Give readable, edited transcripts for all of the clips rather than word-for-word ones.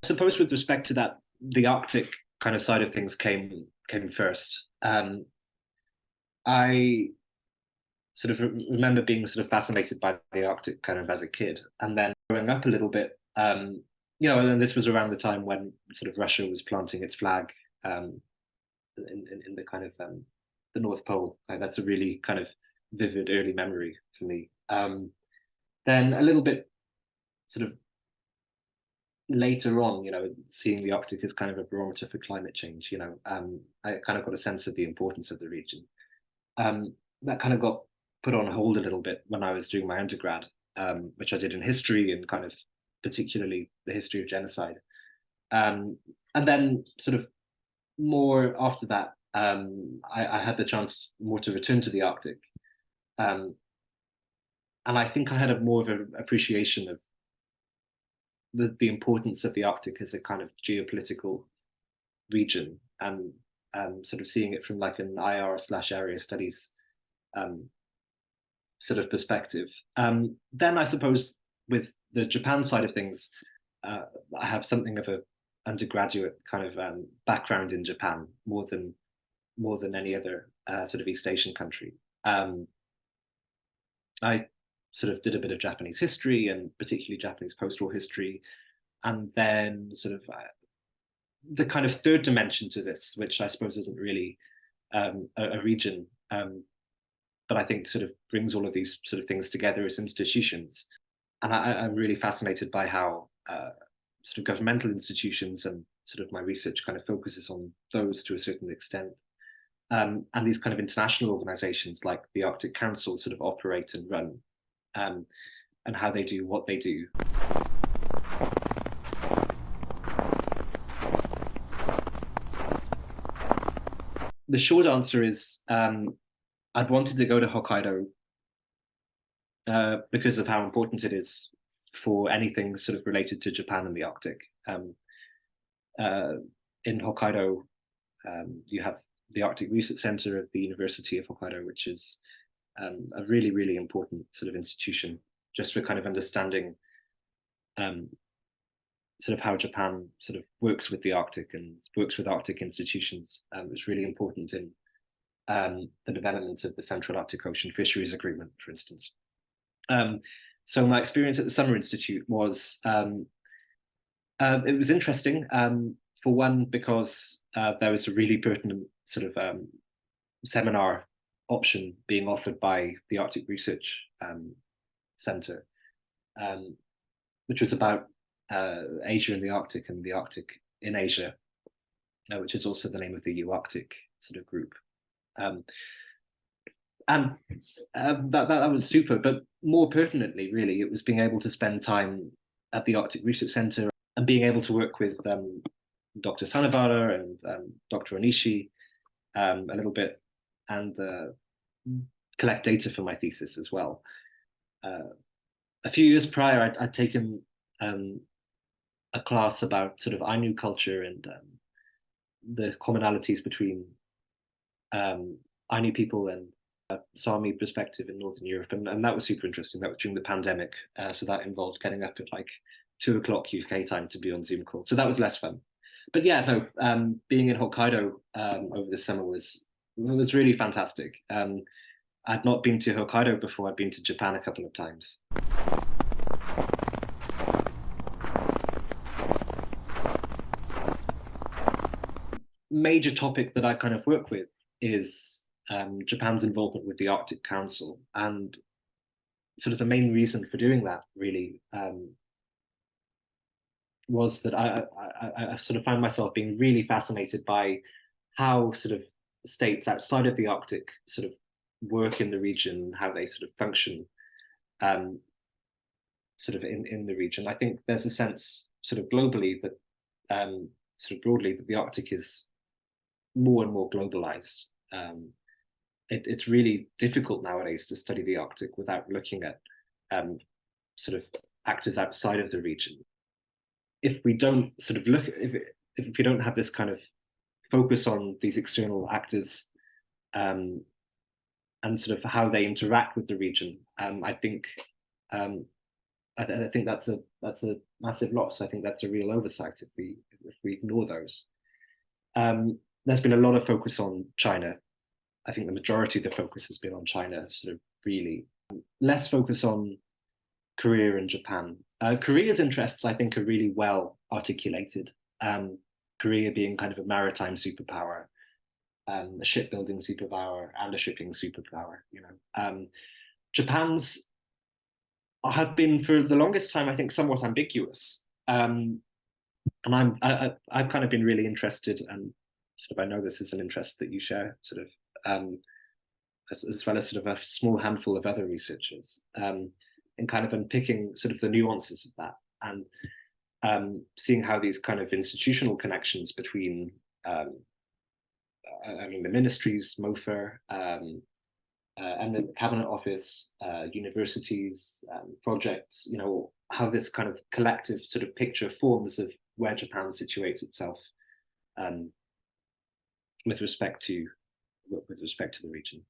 suppose with respect to that, the Arctic kind of side of things came first. I sort of remember being sort of fascinated by the Arctic kind of as a kid, and then growing up a little bit. And this was around the time when sort of Russia was planting its flag in the kind of the North Pole. That's a really kind of vivid early memory for me. Then a little bit sort of later on, seeing the Arctic as kind of a barometer for climate change, I kind of got a sense of the importance of the region. That kind of got put on hold a little bit when I was doing my undergrad, which I did in history and kind of particularly the history of genocide. And then sort of more after that, I had the chance more to return to the Arctic. And I think I had a more of an appreciation of the importance of the Arctic as a kind of geopolitical region, and sort of seeing it from like an IR/area studies sort of perspective. Then I suppose with the Japan side of things, I have something of a undergraduate kind of background in Japan more than any other sort of East Asian country. I sort of did a bit of Japanese history and particularly Japanese post-war history, and then sort of the kind of third dimension to this, which I suppose isn't really a region, but I think sort of brings all of these sort of things together as institutions. And I'm really fascinated by how sort of governmental institutions and sort of my research kind of focuses on those to a certain extent. And these kind of international organizations like the Arctic Council sort of operate and run, and how they do what they do. The short answer is I'd wanted to go to Hokkaido because of how important it is for anything sort of related to Japan and the Arctic. In Hokkaido, you have the Arctic Research Center of the University of Hokkaido, which is a really, really important sort of institution just for kind of understanding sort of how Japan sort of works with the Arctic and works with Arctic institutions. It's really important in the development of the Central Arctic Ocean Fisheries Agreement, for instance. So my experience at the Summer Institute was, it was interesting, for one, because there was a really pertinent sort of seminar option being offered by the Arctic Research Center, which was about Asia and the Arctic and the Arctic in Asia, which is also the name of the U-Arctic sort of group. And that was super, but more pertinently, really, it was being able to spend time at the Arctic Research Center and being able to work with Dr. Sanabara and Dr. Onishi a little bit, and collect data for my thesis as well. A few years prior, I'd taken a class about sort of Ainu culture and the commonalities between Ainu people and Sami perspective in Northern Europe, and that was super interesting. That was during the pandemic, so that involved getting up at like 2:00 UK time to be on Zoom call. So that was less fun. But yeah, no, being in Hokkaido over the summer was really fantastic. I'd not been to Hokkaido before. I'd been to Japan a couple of times. Major topic that I kind of work with is Japan's involvement with the Arctic Council, and sort of the main reason for doing that really was that I sort of found myself being really fascinated by how sort of states outside of the Arctic sort of work in the region, how they sort of function sort of in the region. I think there's a sense sort of globally that sort of broadly that the Arctic is more and more globalized. It's really difficult nowadays to study the Arctic without looking at sort of actors outside of the region. If we don't sort of look, if we don't have this kind of focus on these external actors and sort of how they interact with the region, I think that's a massive loss. I think that's a real oversight if we ignore those. There's been a lot of focus on China. I think the majority of the focus has been on China, sort of really less focus on Korea and Japan. Korea's interests, I think, are really well articulated. Korea being kind of a maritime superpower, a shipbuilding superpower, and a shipping superpower. Japan's have been for the longest time, I think, somewhat ambiguous. And I've kind of been really interested, and sort of I know this is an interest that you share, sort of as well as sort of a small handful of other researchers, in kind of unpicking sort of the nuances of that and seeing how these kind of institutional connections between, I mean, the ministries, MOFA, and the Cabinet Office, universities, projects, how this kind of collective sort of picture forms of where Japan situates itself um, with respect to the region.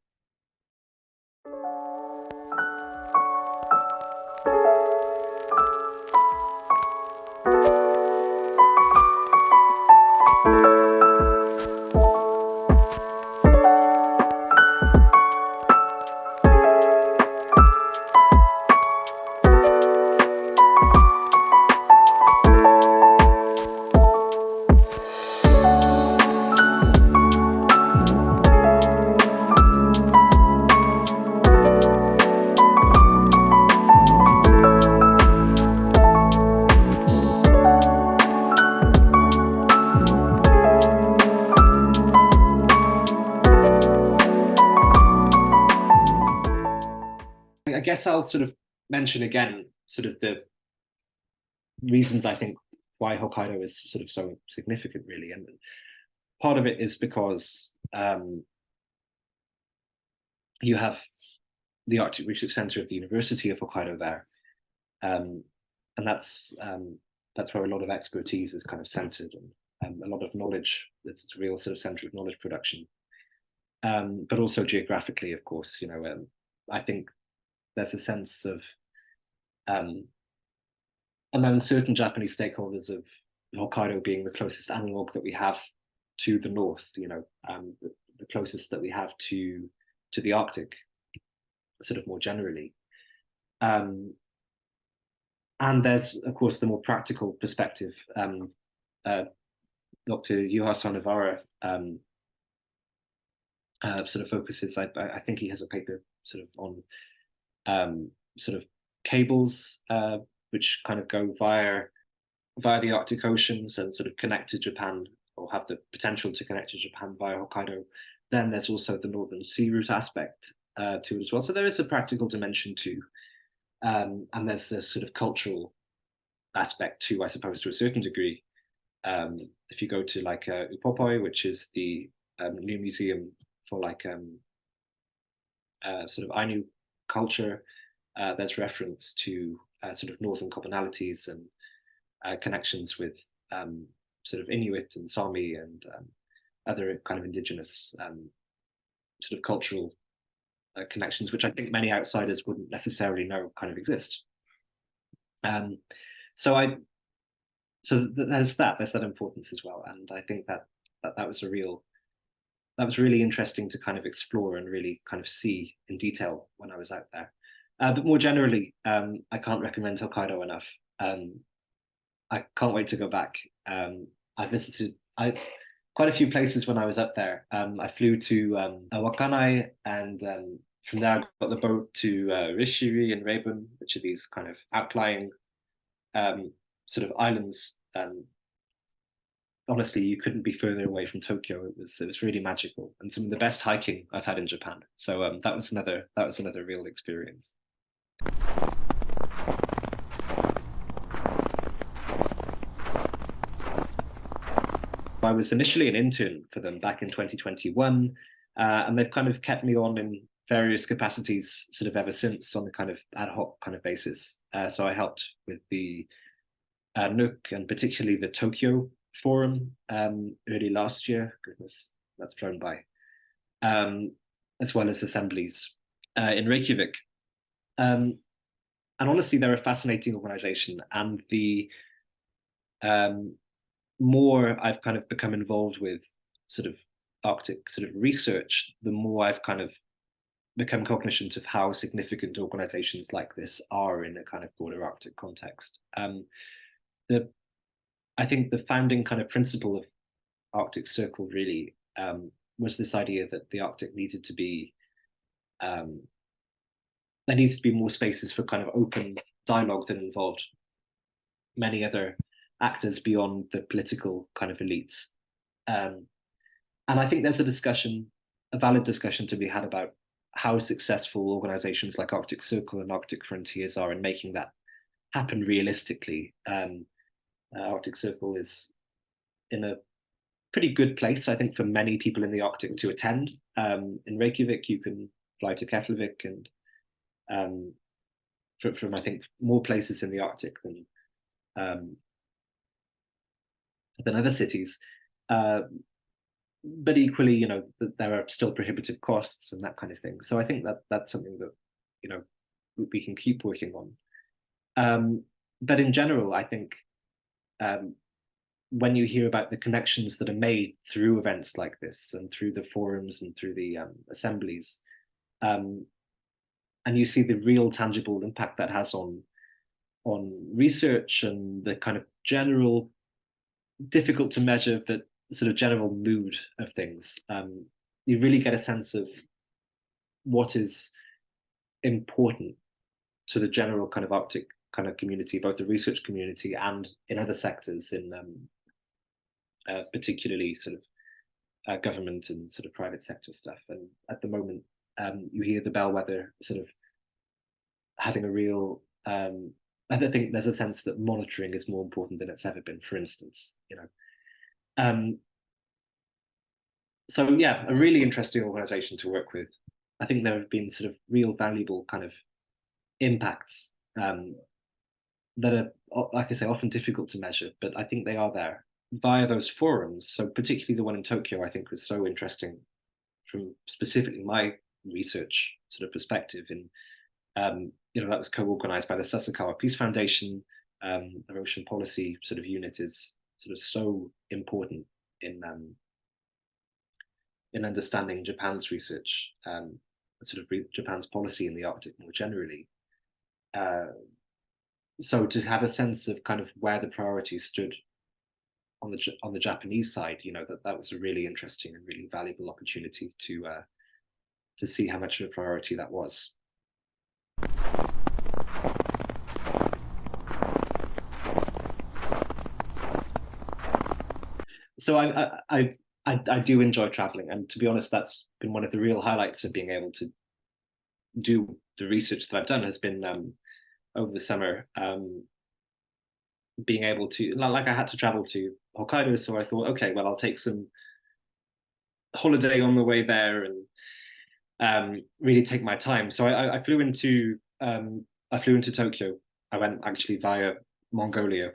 I guess I'll sort of mention again sort of the reasons I think why Hokkaido is sort of so significant, really. And part of it is because you have the Arctic Research Center of the University of Hokkaido there, and that's where a lot of expertise is kind of centered, and a lot of knowledge. It's a real sort of center of knowledge production, but also geographically, of course. I think there's a sense of among certain Japanese stakeholders of Hokkaido being the closest analog that we have to the north, the closest that we have to the Arctic, sort of more generally. And there's, of course, the more practical perspective. Dr. Yuha Sonawara sort of focuses, I think he has a paper sort of on sort of cables which kind of go via the Arctic Oceans and sort of connect to Japan, or have the potential to connect to Japan via Hokkaido. Then there's also the Northern Sea Route aspect to it as well. So there is a practical dimension too. And there's a sort of cultural aspect too, I suppose, to a certain degree. If you go to like Upopoi, which is the new museum for like sort of Ainu culture, there's reference to sort of northern commonalities and connections with sort of Inuit and Sami and other kind of indigenous sort of cultural connections, which I think many outsiders wouldn't necessarily know kind of exist. So there's that importance as well, and I think that was really interesting to kind of explore and really kind of see in detail when I was out there. But more generally, I can't recommend Hokkaido enough. I can't wait to go back. I visited quite a few places when I was up there. I flew to Wakanai, and from there I got the boat to Rishiri and Rebun, which are these kind of outlying sort of islands. Honestly, you couldn't be further away from Tokyo. It was really magical, and some of the best hiking I've had in Japan. So that was another real experience. I was initially an intern for them back in 2021, and they've kind of kept me on in various capacities sort of ever since on a kind of ad hoc kind of basis. So I helped with the NUC and particularly the Tokyo Forum early last year. Goodness, that's flown by. As well as assemblies in Reykjavik. and honestly, they're a fascinating organization. And the um, more I've kind of become involved with sort of Arctic sort of research, the more I've kind of become cognizant of how significant organizations like this are in a kind of broader Arctic context. The I think the founding kind of principle of Arctic Circle really was this idea that the Arctic needed to be um, there needs to be more spaces for kind of open dialogue that involved many other actors beyond the political kind of elites. Um, and I think there's a discussion, a valid discussion to be had about how successful organizations like Arctic Circle and Arctic Frontiers are in making that happen realistically. Arctic Circle is in a pretty good place, I think, for many people in the Arctic to attend. In Reykjavik, you can fly to Keflavik and um, from I think more places in the Arctic um, than other cities. Uh, but equally, there are still prohibitive costs and that kind of thing. So I think that that's something that you know we can keep working on. But in general, I think um, when you hear about the connections that are made through events like this and through the forums and through the assemblies, um, and you see the real tangible impact that has on research and the kind of general difficult to measure but sort of general mood of things, you really get a sense of what is important to the general kind of Arctic kind of community, both the research community and in other sectors, in particularly sort of government and sort of private sector stuff. And at the moment, you hear the bellwether sort of having a real. I think there's a sense that monitoring is more important than it's ever been. For instance, Um, so yeah, a really interesting organization to work with. I think there have been sort of real valuable kind of impacts that are, like I say, often difficult to measure, but I think they are there via those forums. So particularly the one in Tokyo, I think was so interesting from specifically my research sort of perspective. And that was co-organized by the Sasakawa Peace Foundation. Their ocean policy sort of unit is sort of so important in understanding Japan's research, sort of Japan's policy in the Arctic more generally. So to have a sense of kind of where the priorities stood on the Japanese side, that was a really interesting and really valuable opportunity to see how much of a priority that was. So I do enjoy traveling, and to be honest, that's been one of the real highlights of being able to do the research that I've done has been over the summer, being able to, like, I had to travel to Hokkaido, so I thought, okay, well, I'll take some holiday on the way there and really take my time. So I flew into Tokyo. I went actually via Mongolia.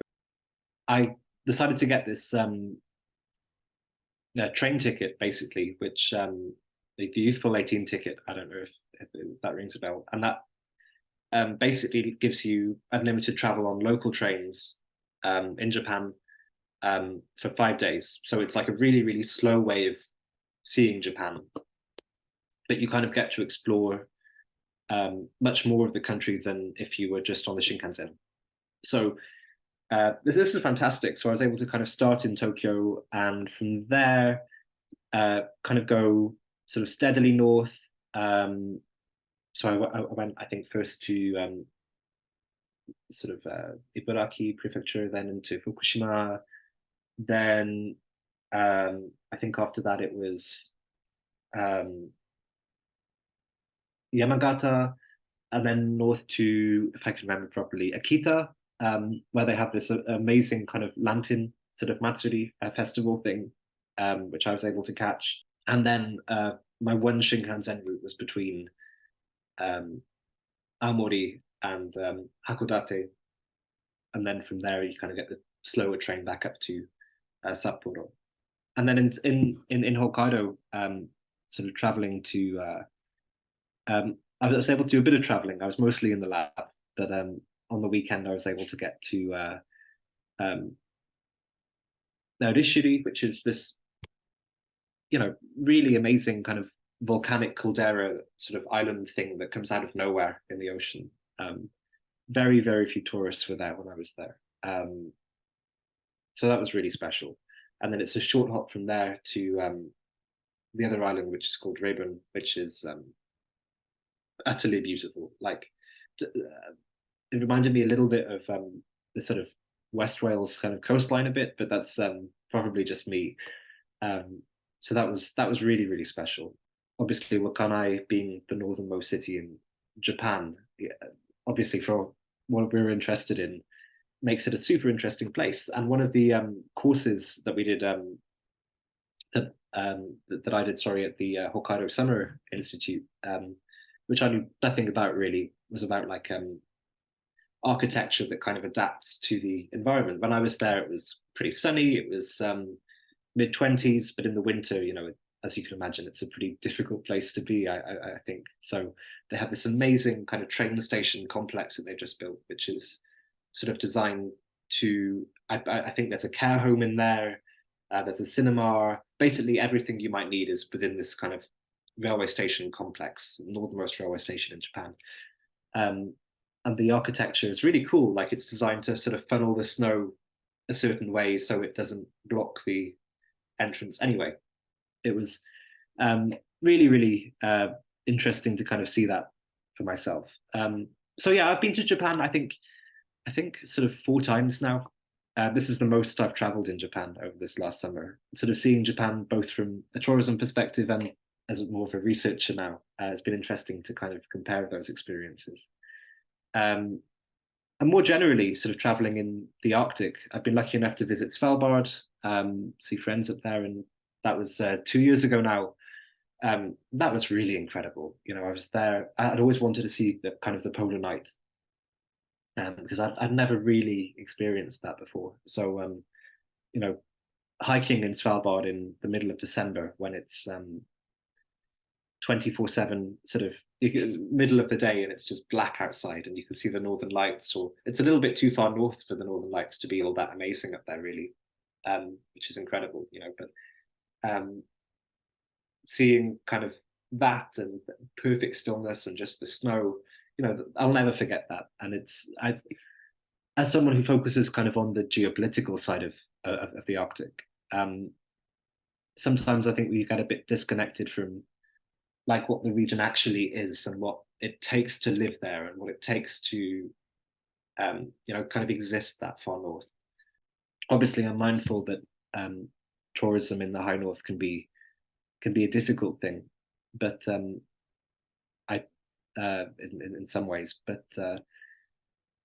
I decided to get this train ticket, basically, which the youthful 18 ticket. I don't know if that rings a bell, and that basically gives you unlimited travel on local trains in Japan for 5 days. So it's like a really, really slow way of seeing Japan, but you kind of get to explore much more of the country than if you were just on the Shinkansen. So this was fantastic. So I was able to kind of start in Tokyo, and from there, kind of go sort of steadily north. So I went, I think, first to sort of Ibaraki prefecture, then into Fukushima. Then I think after that it was um, Yamagata, and then north to, if I can remember properly, Akita, where they have this amazing kind of lantern sort of Matsuri festival thing, which I was able to catch. And then my one Shinkansen route was between Aomori and Hakodate, and then from there you kind of get the slower train back up to Sapporo. And then in Hokkaido, sort of traveling to I was able to do a bit of traveling. I was mostly in the lab, but on the weekend I was able to get to um, Rhŷs, which is this really amazing kind of volcanic caldera sort of island thing that comes out of nowhere in the ocean. Very, very few tourists were there when I was there. So that was really special. And then it's a short hop from there to the other island, which is called Rhŷs, which is utterly beautiful. Like it reminded me a little bit of the sort of West Wales kind of coastline a bit, but that's probably just me. Um, so that was really really special. Obviously, Wakkanai being the northernmost city in Japan, yeah, obviously for what we're interested in, makes it a super interesting place. And one of the courses that we did that I did, sorry, at the Hokkaido Summer Institute, which I knew nothing about really, was about like architecture that kind of adapts to the environment. When I was there, it was pretty sunny. It was mid 20s, but in the winter, as you can imagine, it's a pretty difficult place to be. I think so. They have this amazing kind of train station complex that they just built, which is sort of designed to. I think there's a care home in there. There's a cinema. Basically, everything you might need is within this kind of railway station complex, northernmost railway station in Japan. Um, and the architecture is really cool. Like it's designed to sort of funnel the snow a certain way so it doesn't block the entrance. Anyway, it was really, really interesting to kind of see that for myself. So yeah, I've been to Japan. I think sort of 4 times now. This is the most I've traveled in Japan over this last summer. Sort of seeing Japan both from a tourism perspective and as more of a researcher now. It's been interesting to kind of compare those experiences. Um, and more generally, sort of traveling in the Arctic, I've been lucky enough to visit Svalbard, see friends up there, and that was 2 years ago now. That was really incredible. I was there. I'd always wanted to see the kind of the polar night, because I'd never really experienced that before. So, you know, hiking in Svalbard in the middle of December when it's 24/7, sort of middle of the day, and it's just black outside, and you can see the northern lights. Or it's a little bit too far north for the northern lights to be all that amazing up there, really, which is incredible. But um, seeing kind of that and perfect stillness and just the snow, I'll never forget that. And as someone who focuses kind of on the geopolitical side of the Arctic, um, sometimes I think we get a bit disconnected from like what the region actually is and what it takes to live there and what it takes to kind of exist that far north. Obviously, I'm mindful that tourism in the high north can be a difficult thing, but I in some ways, but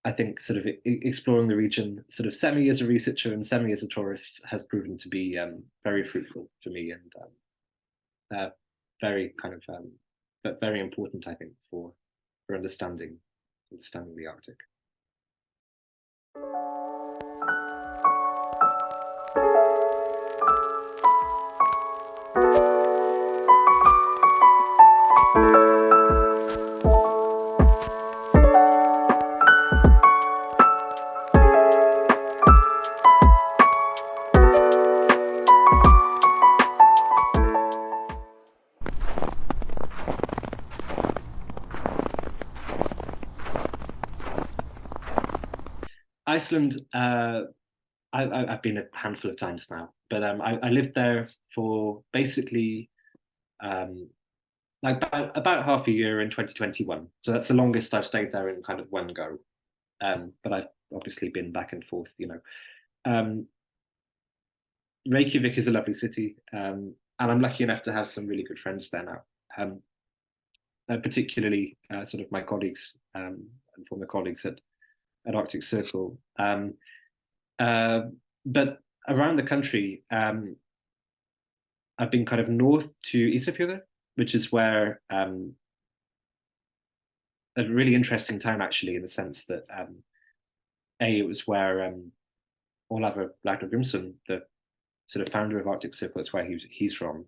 I think sort of exploring the region, sort of semi as a researcher and semi as a tourist, has proven to be very fruitful for me and uh, very kind of but very important, I think, for understanding the Arctic. Iceland, I've been a handful of times now, but I lived there for basically um, like about half a year in 2021. So that's the longest I've stayed there in kind of one go. But I've obviously been back and forth. Um, Reykjavik is a lovely city, and I'm lucky enough to have some really good friends there now. Particularly sort of my colleagues and former colleagues at Arctic Circle. Uh, but around the country, I've been kind of north to Isafjordur, which is where a really interesting town actually, in the sense that it was where Olafur Ragnar the sort of founder of Arctic Circle, is where he's from.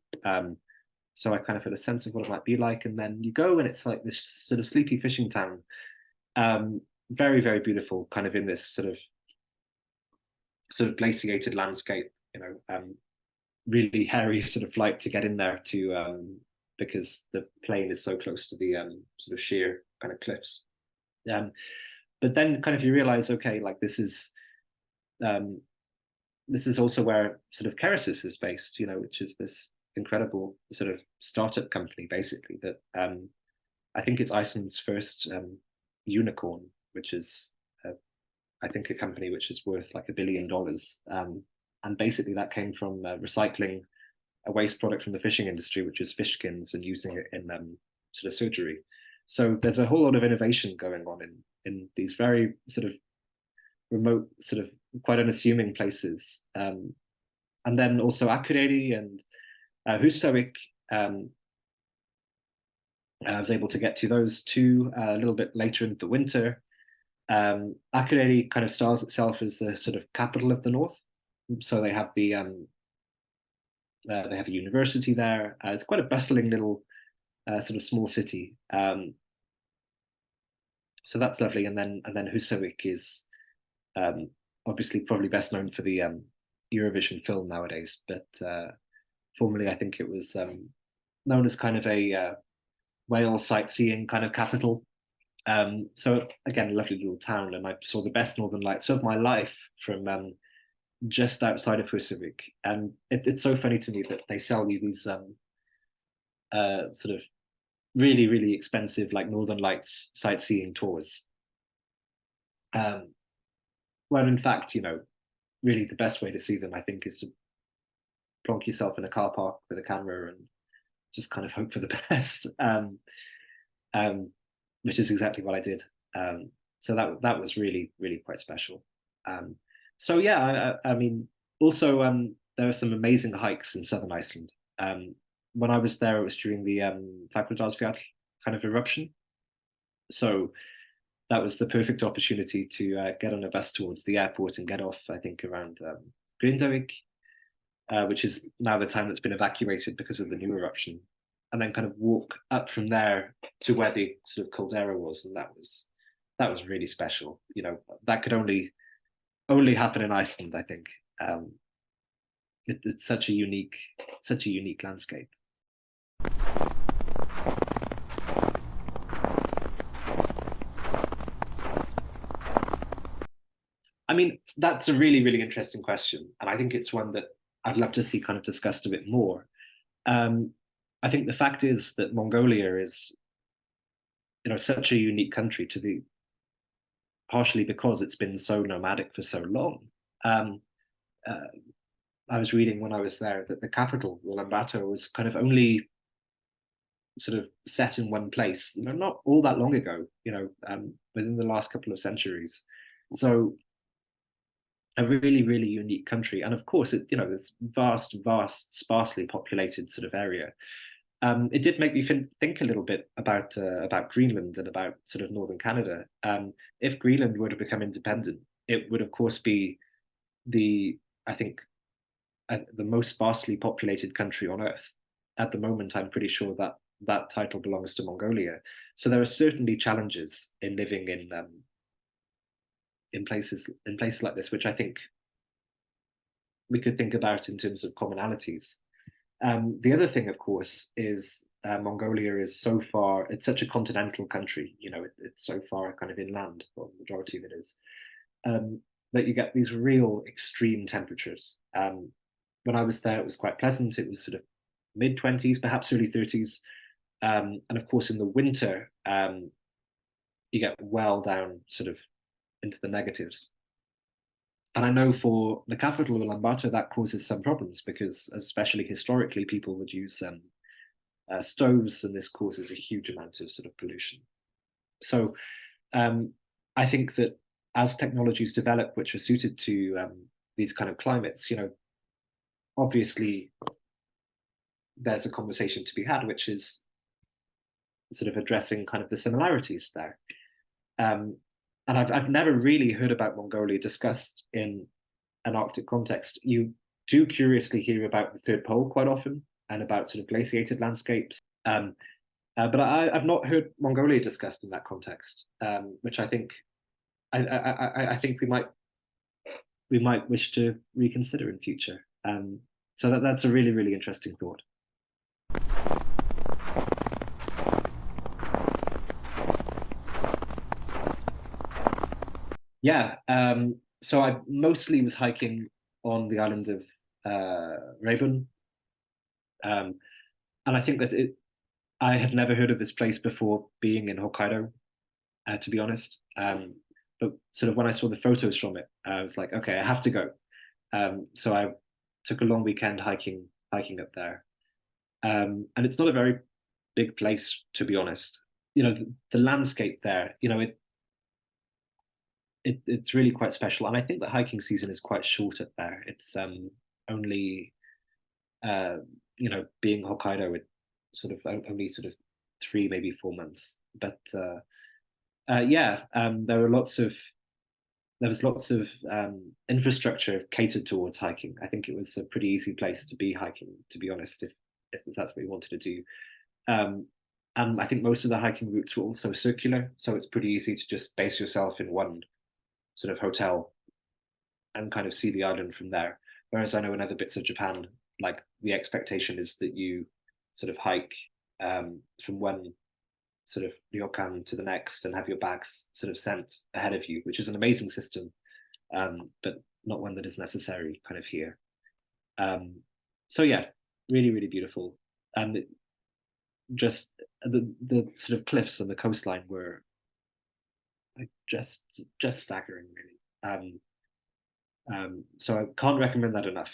So I kind of had a sense of what it might be like, and then you go and it's like this sort of sleepy fishing town. very, very beautiful, kind of in this sort of glaciated landscape. Really hairy sort of flight to get in there to because the plane is so close to the sort of sheer kind of cliffs. Um, but then kind of you realize, okay, like um, this is also where sort of Kerecis is based, which is this incredible sort of startup company, basically, that I think it's Iceland's first unicorn, which is, I think, a company which is worth like $1 billion. And basically, that came from recycling a waste product from the fishing industry, which is fish skins, and using it in sort of surgery. So there's a whole lot of innovation going on in these very sort of remote, sort of quite unassuming places. And then also Akureyri and Húsavík. I was able to get to those two a little bit later in the winter. Akureyri kind of styles itself as the sort of capital of the north. So they have a university there. It's quite a bustling little sort of small city. So that's lovely. And then Húsavík is obviously probably best known for the Eurovision film nowadays, but formerly I think it was known as kind of a whale sightseeing kind of capital. So again, a lovely little town, and I saw the best northern lights of my life from just outside of Húsavík. And it's so funny to me that they sell you these sort of really, really expensive like northern lights sightseeing tours. Well, in fact, really the best way to see them, I think, is to plonk yourself in a car park with a camera and just kind of hope for the best, um, which is exactly what I did. So that was really, really quite special. So yeah, I mean, also there are some amazing hikes in southern Iceland. When I was there, it was during the Fagradalsfjall kind of eruption. So that was the perfect opportunity to get on a bus towards the airport and get off, I think, around Grindavik, which is now the town that's been evacuated because of the new eruption, and then kind of walk up from there to where the sort of caldera was, and that was really special. That could only happen in Iceland, I think. It's such a unique landscape. I mean, that's a really, really interesting question. And I think it's one that I'd love to see kind of discussed a bit more. Um, I think the fact is that Mongolia is, such a unique country to the partially because it's been so nomadic for so long. Um, uh, I was reading when I was there that the capital, Ulaanbaatar, was kind of only sort of set in one place, not all that long ago, within the last couple of centuries. So a really, really unique country. And of course, this vast, vast, sparsely populated sort of area. It did make me think a little bit about Greenland and about sort of northern Canada. If Greenland were to become independent, it would of course be I think the most sparsely populated country on Earth. At the moment, I'm pretty sure that that title belongs to Mongolia. So there are certainly challenges in living in places like this, which I think we could think about in terms of commonalities. The other thing, of course, is Mongolia is so far, it's such a continental country, it's so far kind of inland, well, the majority of it is, that you get these real extreme temperatures. When I was there, it was quite pleasant. It was sort of mid 20s, perhaps early 30s. And of course, in the winter, you get well down sort of into the negatives. And I know for the capital, Ulaanbaatar, that causes some problems because, especially historically, people would use stoves, and this causes a huge amount of sort of pollution. So I think that as technologies develop, which are suited to these kind of climates, obviously there's a conversation to be had, which is sort of addressing kind of the similarities there. And I've never really heard about Mongolia discussed in an Arctic context. You do curiously hear about the third pole quite often and about sort of glaciated landscapes. But I've not heard Mongolia discussed in that context, which I think I think we might wish to reconsider in future. So that's a really really interesting thought. Yeah. So I mostly was hiking on the island of Rabun, um, and I think that I had never heard of this place before being in Hokkaido, to be honest. But sort of when I saw the photos from it, I was like, okay, I have to go. So I took a long weekend hiking up there, and it's not a very big place, to be honest. The landscape there, it's really quite special, and I think the hiking season is quite short up there. It's only uh, being Hokkaido, it sort of only sort of 3 maybe 4 months, but yeah, there was lots of infrastructure catered towards hiking. I think it was a pretty easy place to be hiking, to be honest, if that's what you wanted to do. Um, and I think most of the hiking routes were also circular, so it's pretty easy to just base yourself in one sort of hotel and kind of see the island from there. Whereas I know in other bits of Japan, like the expectation is that you sort of hike from one sort of ryokan to the next and have your bags sort of sent ahead of you, which is an amazing system, but not one that is necessary kind of here. Um, so yeah, really, really beautiful. And just the sort of cliffs and the coastline were like just staggering, really. So I can't recommend that enough.